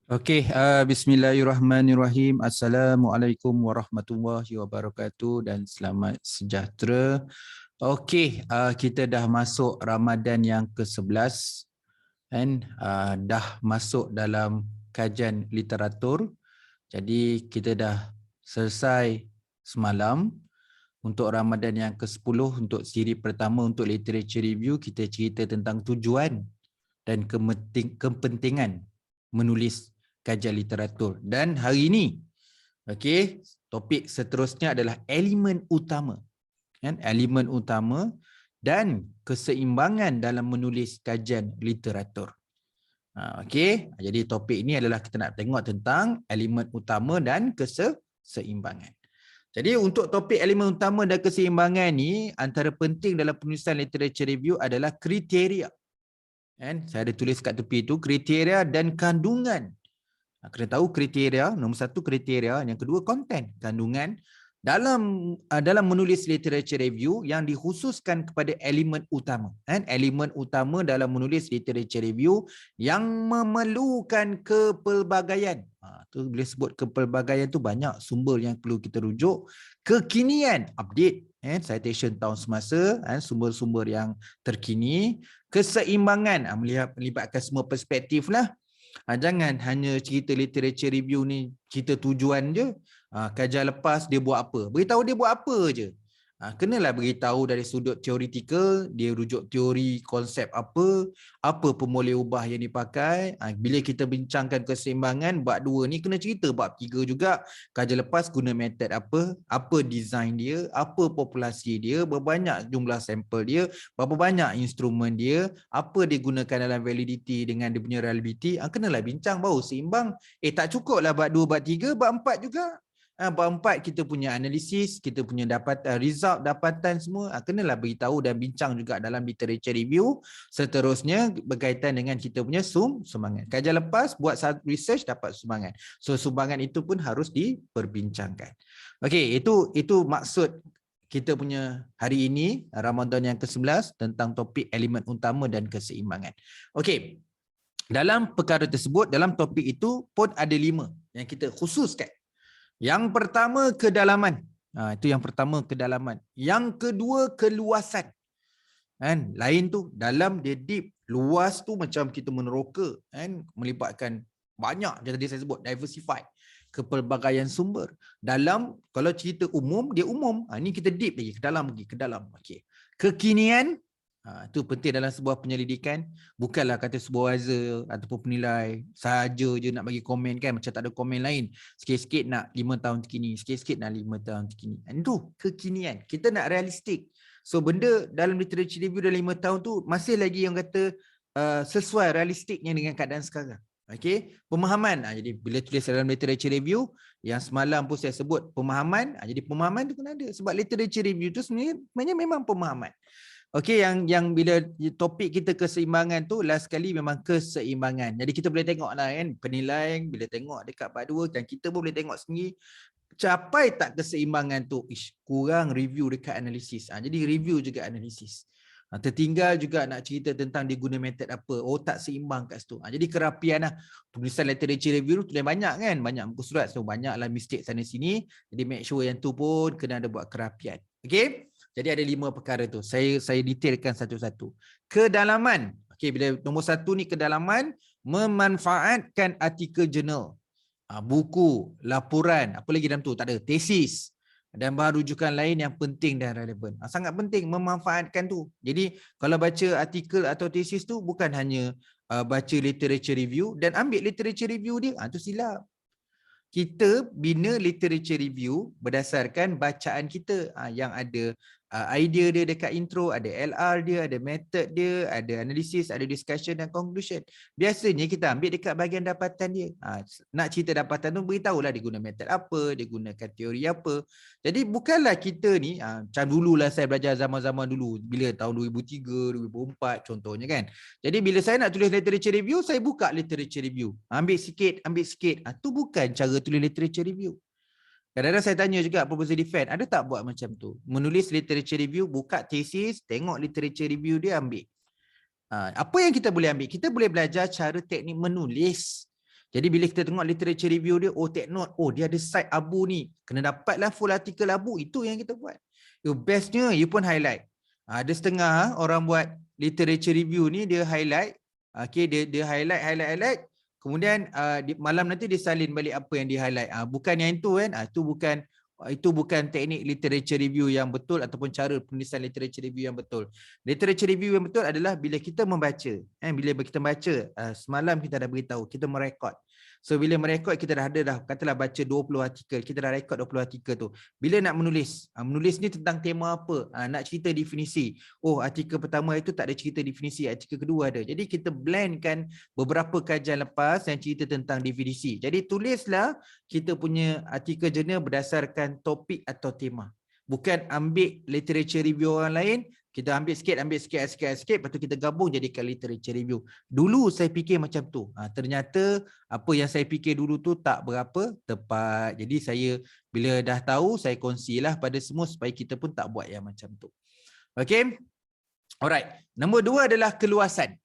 Okey, bismillahirrahmanirrahim. Assalamualaikum warahmatullahi wabarakatuh dan selamat sejahtera. Okey, kita dah masuk Ramadan yang ke-11 kan? Dah masuk dalam kajian literatur. Jadi kita dah selesai semalam untuk Ramadan yang ke-10 untuk siri pertama untuk literature review. Kita cerita tentang tujuan dan kepentingan menulis kajian literatur. Dan hari ini, okey, topik seterusnya adalah elemen utama. Kan? Elemen utama dan keseimbangan dalam menulis kajian literatur. Okey, jadi topik ini adalah kita nak tengok tentang elemen utama dan keseimbangan. Jadi untuk topik elemen utama dan keseimbangan ni, antara penting dalam penulisan literature review adalah kriteria. Kan? Saya ada tulis kat tepi tu, kriteria dan kandungan. Kena tahu kriteria, nombor satu kriteria, yang kedua konten, kandungan dalam menulis literature review yang dikhususkan kepada elemen utama. Elemen utama dalam menulis literature review yang memerlukan kepelbagaian. Tu bila sebut kepelbagaian tu banyak sumber yang perlu kita rujuk. Kekinian, update, citation tahun semasa, sumber-sumber yang terkini. Keseimbangan, melibatkan semua perspektif lah. Jangan hanya cerita literature review ni cerita tujuan je. Kajian lepas dia buat apa, beritahu dia buat apa je. Kenalah beritahu dari sudut teoretikal, dia rujuk teori konsep apa pemoleh ubah yang dipakai. Bila kita bincangkan keseimbangan, bab 2 ni kena cerita bab 3 juga. Kajian lepas guna metod apa design dia, apa populasi dia, berapa banyak jumlah sampel dia, berapa banyak instrumen dia, apa dia gunakan dalam validity dengan dia punya reliability. Kenalah bincang baru seimbang. Tak cukup lah bab 2, bab 3, bab 4 juga. Bab 4 kita punya analisis, kita punya result, dapatan semua. Kenalah beritahu dan bincang juga dalam literature review. Seterusnya berkaitan dengan kita punya sumbangan. Kajian lepas buat satu research dapat sumbangan. So sumbangan itu pun harus diperbincangkan. Okey, itu maksud kita punya hari ini Ramadan yang ke-11 tentang topik elemen utama dan keseimbangan. Okey. Dalam perkara tersebut, dalam topik itu pun ada 5 yang kita khususkan. Yang pertama kedalaman. Itu yang pertama kedalaman. Yang kedua keluasan. Lain tu dalam dia deep, luas tu macam kita meneroka, melibatkan banyak. Jadi saya sebut diversified, kepelbagaian sumber. Dalam kalau cerita umum dia umum. Ni kita deep lagi, ke dalam. Okey. Kekinian. Itu penting dalam sebuah penyelidikan. Bukanlah kata supervisor ataupun penilai sahaja je nak bagi komen kan, macam tak ada komen lain. Sikit-sikit nak 5 tahun terkini, sikit-sikit nak 5 tahun terkini. Itu kekinian. Kita nak realistik. So benda dalam literature review dalam 5 tahun tu masih lagi yang kata sesuai realistiknya dengan keadaan sekarang. Okey, pemahaman. Jadi bila tulis dalam literature review, yang semalam pun saya sebut pemahaman. Jadi pemahaman tu kena ada. Sebab literature review tu sebenarnya memang pemahaman. Okey, yang bila topik kita keseimbangan tu last kali memang keseimbangan. Jadi kita boleh tengok lah kan, penilaian bila tengok dekat bab 2 dan kita pun boleh tengok sendiri capai tak keseimbangan tu. Kurang review dekat analisis. Jadi review juga analisis. Tertinggal juga nak cerita tentang dia guna metod apa. Tak seimbang kat situ. Jadi kerapian lah. Penulisan literature review tu tulis banyak kan. Banyak muka surat. So banyak lah mistake sana sini. Jadi make sure yang tu pun kena ada buat kerapian. Okay. Jadi ada 5 perkara tu. Saya detailkan satu-satu. Kedalaman. Okey, bila nombor 1 ni kedalaman, memanfaatkan artikel jurnal. Buku, laporan, apa lagi dalam tu? Tak ada. Tesis dan bahan rujukan lain yang penting dan relevan. Sangat penting memanfaatkan tu. Jadi kalau baca artikel atau tesis tu bukan hanya baca literature review dan ambil literature review dia. Tu silap. Kita bina literature review berdasarkan bacaan kita yang ada idea dia dekat intro, ada LR dia, ada method dia, ada analisis, ada discussion dan conclusion. Biasanya kita ambil dekat bahagian dapatan dia. Nak cerita dapatan tu beritahulah dia guna method apa, dia gunakan teori apa. Jadi bukanlah kita ni macam dululah saya belajar zaman-zaman dulu bila tahun 2003, 2004 contohnya kan. Jadi bila saya nak tulis literature review, saya buka literature review. Ambil sikit. Tu bukan cara tulis literature review. Kadang-kadang saya tanya juga proposal defense, ada tak buat macam tu? Menulis literature review, buka tesis, tengok literature review dia, ambil. Apa yang kita boleh ambil? Kita boleh belajar cara teknik menulis. Jadi bila kita tengok literature review dia, oh take note, oh dia ada site abu ni, kena dapatlah full artikel abu, itu yang kita buat. Bestnya you pun highlight. Ada setengah orang buat literature review ni dia highlight, okay, dia highlight, kemudian malam nanti dia salin balik apa yang dia highlight. Bukan yang itu kan, itu bukan teknik literature review yang betul ataupun cara penulisan literature review yang betul. Literature review yang betul adalah bila kita membaca, bila kita baca, semalam kita dah beritahu, kita merekod. So bila merekod, kita dah ada katalah baca 20 artikel, kita dah rekod 20 artikel tu. Bila nak menulis, menulis ni tentang tema apa, nak cerita definisi. Oh, artikel pertama itu tak ada cerita definisi, artikel kedua ada. Jadi kita blendkan beberapa kajian lepas yang cerita tentang definisi. Jadi tulislah kita punya artikel jurnal berdasarkan topik atau tema. Bukan ambil literature review orang lain, kita ambil sikit, lepas tu kita gabung jadikan literature review. Dulu saya fikir macam tu. Ternyata apa yang saya fikir dulu tu tak berapa tepat. Jadi saya bila dah tahu, saya kongsilah pada semua supaya kita pun tak buat yang macam tu. Okay. Alright. Nombor 2 adalah keluasan.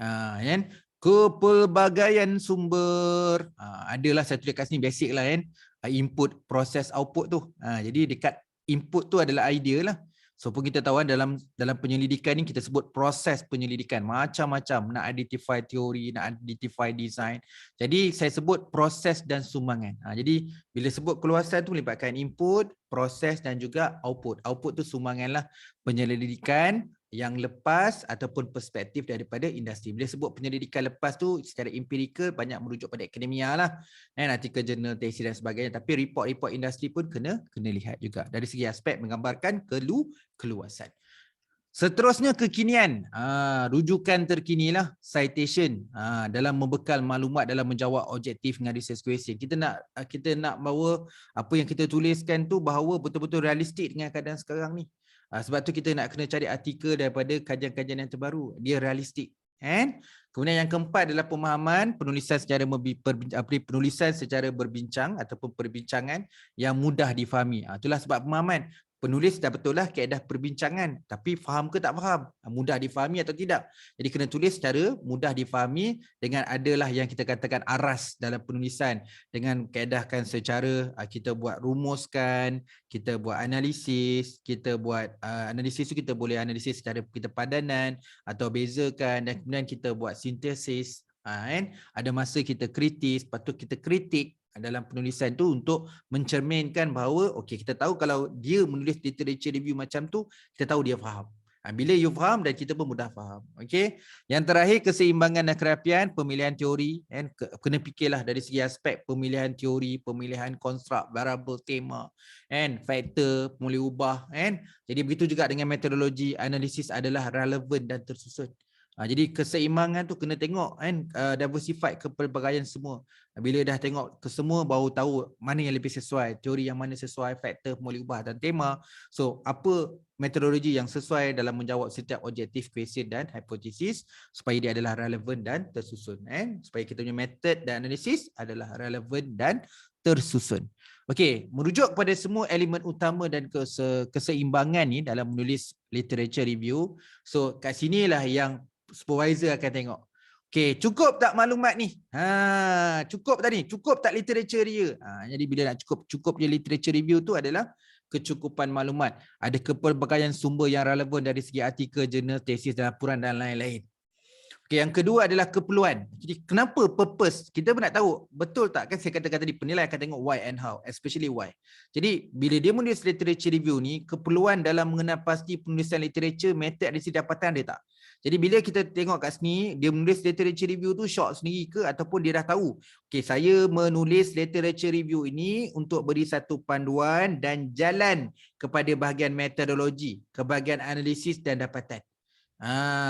Kan? Kepelbagaian sumber. Adalah saya tulis kat sini basic lah kan. Input, proses, output tu. Jadi dekat input tu adalah idea lah. So pun kita tahu dalam penyelidikan ni kita sebut proses penyelidikan. Macam-macam. Nak identify teori, nak identify design. Jadi saya sebut proses dan sumbangan. Jadi bila sebut keluasan tu melibatkan input, proses dan juga output. Output tu sumbangan lah penyelidikan yang lepas ataupun perspektif daripada industri. Bila sebut penyelidikan lepas tu secara empirikal banyak merujuk pada akademia lah. Artikel jurnal, tesis dan sebagainya. Tapi report-report industri pun kena lihat juga. Dari segi aspek menggambarkan keluasan. Seterusnya kekinian. Rujukan terkini lah, citation. Dalam membekal maklumat dalam menjawab objektif dengan research question. Kita nak bawa apa yang kita tuliskan tu bahawa betul-betul realistik dengan keadaan sekarang ni. Sebab tu kita nak kena cari artikel daripada kajian-kajian yang terbaru. Dia realistik. Kemudian yang keempat adalah pemahaman penulisan secara berbincang ataupun perbincangan yang mudah difahami. Itulah sebab pemahaman. Penulis dah betul lah kaedah perbincangan, tapi faham ke tak faham? Mudah difahami atau tidak? Jadi kena tulis secara mudah difahami dengan adalah yang kita katakan aras dalam penulisan. Dengan kaedahkan secara kita buat rumuskan, kita buat analisis, kita buat analisis tu kita boleh analisis secara kita padanan atau bezakan dan kemudian kita buat sintesis. Ada masa kita kritis, patut kita kritik dalam penulisan tu untuk mencerminkan bahawa okey kita tahu kalau dia menulis literature review macam tu, kita tahu dia faham. Bila you faham dan kita pun mudah faham. Okey. Yang terakhir keseimbangan dan kerapian, pemilihan teori kena fikirlah dari segi aspek pemilihan teori, pemilihan konstruk, variable, tema, faktor, boleh ubah, Jadi begitu juga dengan metodologi analisis adalah relevan dan tersusun. Jadi keseimbangan tu kena tengok diversified kepelbagaian semua. Bila dah tengok ke semua baru tahu mana yang lebih sesuai, teori yang mana sesuai, faktor, boleh ubah dan tema. So apa metodologi yang sesuai dalam menjawab setiap objektif, question dan hipotesis supaya dia adalah relevan dan tersusun. Supaya kita punya method dan analisis adalah relevan dan tersusun. Okey, merujuk kepada semua elemen utama dan keseimbangan ni dalam menulis literature review. So kat sinilah yang supervisor akan tengok. Okey, cukup tak maklumat ni? Cukup tadi, cukup tak literature review? Jadi bila nak cukup je literature review tu adalah kecukupan maklumat. Ada kepelbagaian sumber yang relevan dari segi artikel, jurnal, tesis dan laporan dan lain-lain. Okey, yang kedua adalah keperluan. Jadi kenapa purpose? Kita pun nak tahu, betul tak? Kan saya katakan tadi, penilai akan tengok why and how, especially why. Jadi bila dia menulis literature review ni, keperluan dalam mengenal pasti penulisan literature, method dari segi dapatan dia tak? Jadi bila kita tengok kat sini, dia menulis literature review tu short sendiri ke ataupun dia dah tahu. Okey, saya menulis literature review ini untuk beri satu panduan dan jalan kepada bahagian metodologi, ke bahagian analisis dan dapatan.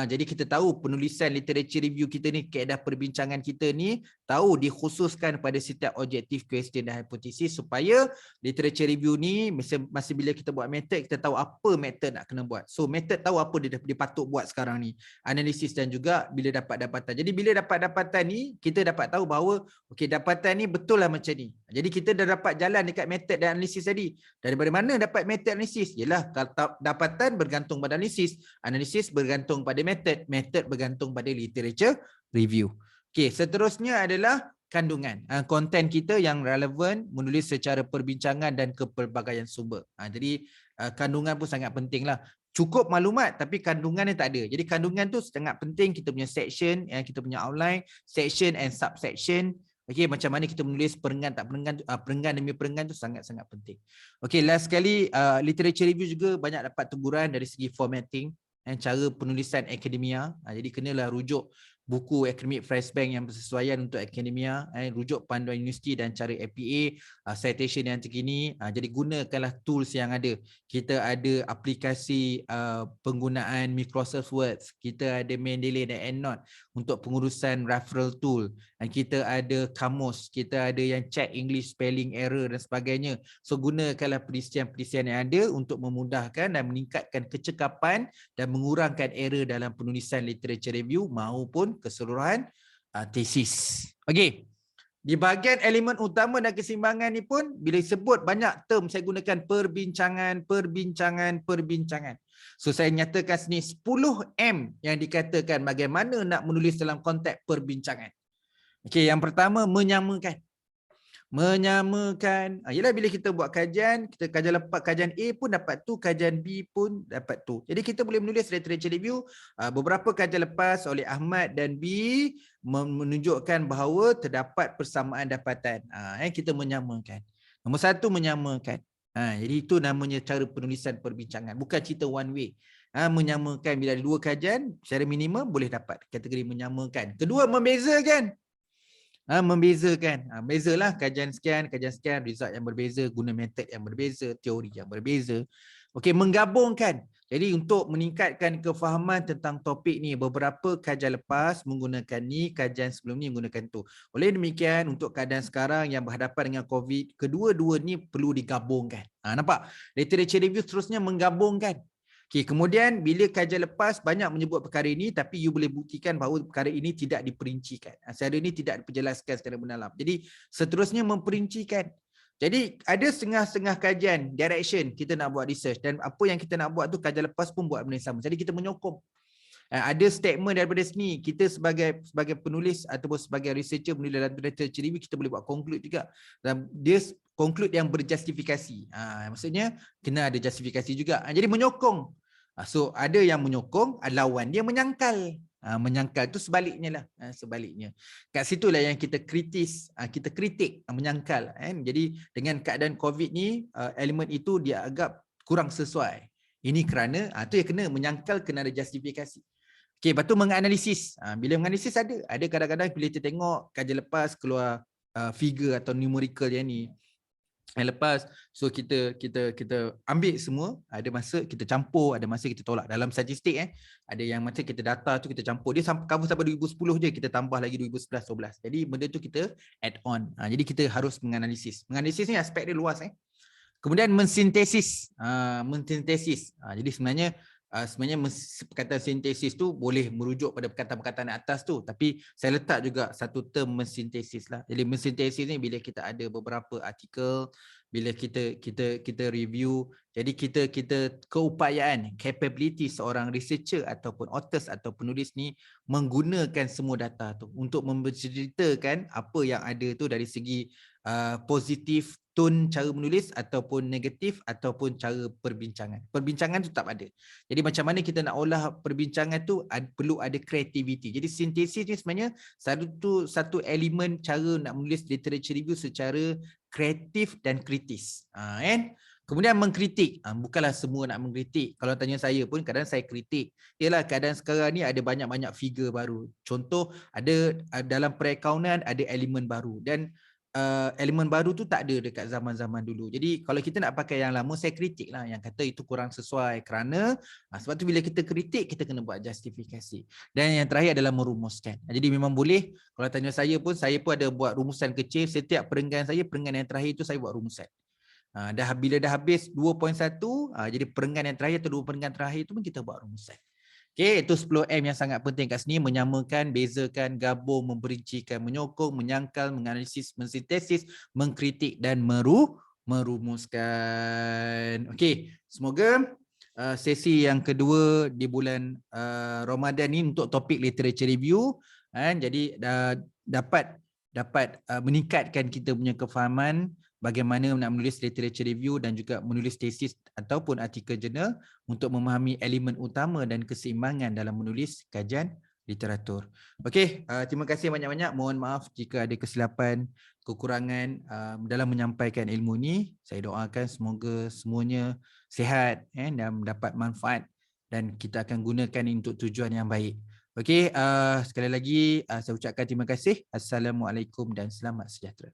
Jadi kita tahu penulisan literature review kita ni, kaedah perbincangan kita ni tahu dikhususkan pada setiap objektif, question dan hipotesis supaya literature review ni masa bila kita buat method, kita tahu apa method nak kena buat. So method tahu apa dia patut buat sekarang ni, analisis dan juga bila dapat dapatan. Jadi bila dapat dapatan ni, kita dapat tahu bahawa okey, dapatan ni betul lah macam ni. Jadi kita dah dapat jalan dekat method dan analisis tadi. Daripada mana dapat method analisis? Yalah, dapatan bergantung pada analisis, analisis bergantung pada method, method bergantung pada literature review. Okey, seterusnya adalah kandungan. Konten kita yang relevan, menulis secara perbincangan dan kepelbagaian sumber. Jadi kandungan pun sangat penting lah. Cukup maklumat tapi kandungannya tak ada. Jadi kandungan tu sangat penting, kita punya section, kita punya outline, section and subsection. Okey, macam mana kita menulis perenggan tak perenggan, perenggan demi perenggan tu sangat-sangat penting. Okey, last sekali, literature review juga banyak dapat teguran dari segi formatting dan cara penulisan akademia. Jadi kenalah rujuk buku akademik flashbank yang bersesuaian untuk akademia, rujuk panduan universiti dan cara APA, citation yang terkini. Jadi gunakanlah tools yang ada. Kita ada aplikasi penggunaan Microsoft Word, kita ada Mendeley dan EndNote untuk pengurusan referral tool, dan kita ada kamus, kita ada yang check English spelling error dan sebagainya. So gunakanlah perisian-perisian yang ada untuk memudahkan dan meningkatkan kecekapan dan mengurangkan error dalam penulisan literature review maupun keseluruhan tesis. Okey. Di bahagian elemen utama dan keseimbangan ni pun bila sebut banyak term saya gunakan perbincangan. So saya nyatakan sini 10M yang dikatakan bagaimana nak menulis dalam konteks perbincangan. Okey, yang pertama menyamakan. Ialah bila kita buat kajian, kita kajian lepas, kajian A pun dapat tu, kajian B pun dapat tu. Jadi kita boleh menulis literature review. Beberapa kajian lepas oleh Ahmad dan B menunjukkan bahawa terdapat persamaan dapatan. Kita menyamakan. Nombor satu, menyamakan. Jadi itu namanya cara penulisan perbincangan. Bukan cerita one way. Menyamakan, bila ada dua kajian, secara minimum boleh dapat kategori menyamakan. Kedua, membezakan. Membezakan. Bezalah kajian sekian, result yang berbeza, guna metod yang berbeza, teori yang berbeza. Okey, menggabungkan. Jadi untuk meningkatkan kefahaman tentang topik ni, beberapa kajian lepas menggunakan ni, kajian sebelum ni menggunakan tu. Oleh demikian, untuk keadaan sekarang yang berhadapan dengan COVID, kedua-dua ni perlu digabungkan. Nampak? Literature review seterusnya menggabungkan. Okay, kemudian bila kajian lepas banyak menyebut perkara ini, tapi you boleh buktikan bahawa perkara ini tidak diperincikan. Secara ini tidak diperjelaskan secara mendalam. Jadi seterusnya memperincikan. Jadi ada setengah-setengah kajian, direction kita nak buat research, dan apa yang kita nak buat tu kajian lepas pun buat benda yang sama. Jadi kita menyokong. Ada statement daripada sini, kita sebagai penulis ataupun sebagai researcher menulis dalam literature review, kita boleh buat conclude juga. Dan dia conclude yang berjustifikasi. Maksudnya kena ada justifikasi juga. Jadi menyokong. So ada yang menyokong, lawan dia menyangkal. Menyangkal tu sebaliknya lah. Sebaliknya. Kat situlah yang kita kritis, kita kritik, menyangkal. Jadi dengan keadaan COVID ni, elemen itu dia agak kurang sesuai. Ini kerana, tu yang kena menyangkal, kena ada justifikasi. Okey, lepas tu menganalisis. Bila menganalisis ada kadang-kadang bila kita tengok kajian lepas keluar figure atau numerical yang ni, yang lepas, so kita ambil semua, ada masa kita campur, ada masa kita tolak. Dalam statistik ada yang macam kita data tu kita campur, dia cover sampai 2010 je, kita tambah lagi 2011, 12. Jadi benda tu kita add on. Jadi kita harus menganalisis. Menganalisis ni aspek dia luas. Kemudian mensintesis. Jadi sebenarnya perkataan sintesis tu boleh merujuk pada perkataan-perkataan atas tu, tapi saya letak juga satu term mensintesis lah. Jadi mensintesis ni bila kita ada beberapa artikel, bila kita review, jadi kita keupayaan, capability seorang researcher ataupun authors atau penulis ni menggunakan semua data tu untuk menceritakan apa yang ada tu dari segi positif tone cara menulis ataupun negatif ataupun cara perbincangan. Perbincangan tu tak ada. Jadi macam mana kita nak olah perbincangan tu, perlu ada kreativiti. Jadi sintesis ni sebenarnya satu elemen cara nak menulis literature review secara kreatif dan kritis. Kemudian mengkritik. Bukanlah semua nak mengkritik. Kalau tanya saya pun kadang saya kritik. Ialah keadaan sekarang ni ada banyak-banyak figure baru. Contoh ada dalam perakaunan ada elemen baru, dan elemen baru tu tak ada dekat zaman-zaman dulu. Jadi kalau kita nak pakai yang lama, saya kritik lah, yang kata itu kurang sesuai, kerana sebab tu bila kita kritik, kita kena buat justifikasi. Dan yang terakhir adalah merumuskan. Jadi memang boleh, kalau tanya saya pun ada buat rumusan kecil. Setiap perenggan yang terakhir itu saya buat rumusan. Bila dah habis 2.1, jadi perenggan yang terakhir atau 2 perenggan terakhir itu pun kita buat rumusan. Okey, itu 10M yang sangat penting kat sini. Menyamakan, bezakan, gabung, memperincikan, menyokong, menyangkal, menganalisis, mensintesis, mengkritik dan merumuskan. Okey, semoga sesi yang kedua di bulan Ramadan ni untuk topik literature review, jadi dapat dapat meningkatkan kita punya kefahaman bagaimana nak menulis literature review dan juga menulis tesis ataupun artikel jurnal untuk memahami elemen utama dan keseimbangan dalam menulis kajian literatur. Okey, terima kasih banyak-banyak. Mohon maaf jika ada kesilapan, kekurangan dalam menyampaikan ilmu ni. Saya doakan semoga semuanya sihat dan mendapat manfaat dan kita akan gunakan ini untuk tujuan yang baik. Okey, sekali lagi saya ucapkan terima kasih. Assalamualaikum dan selamat sejahtera.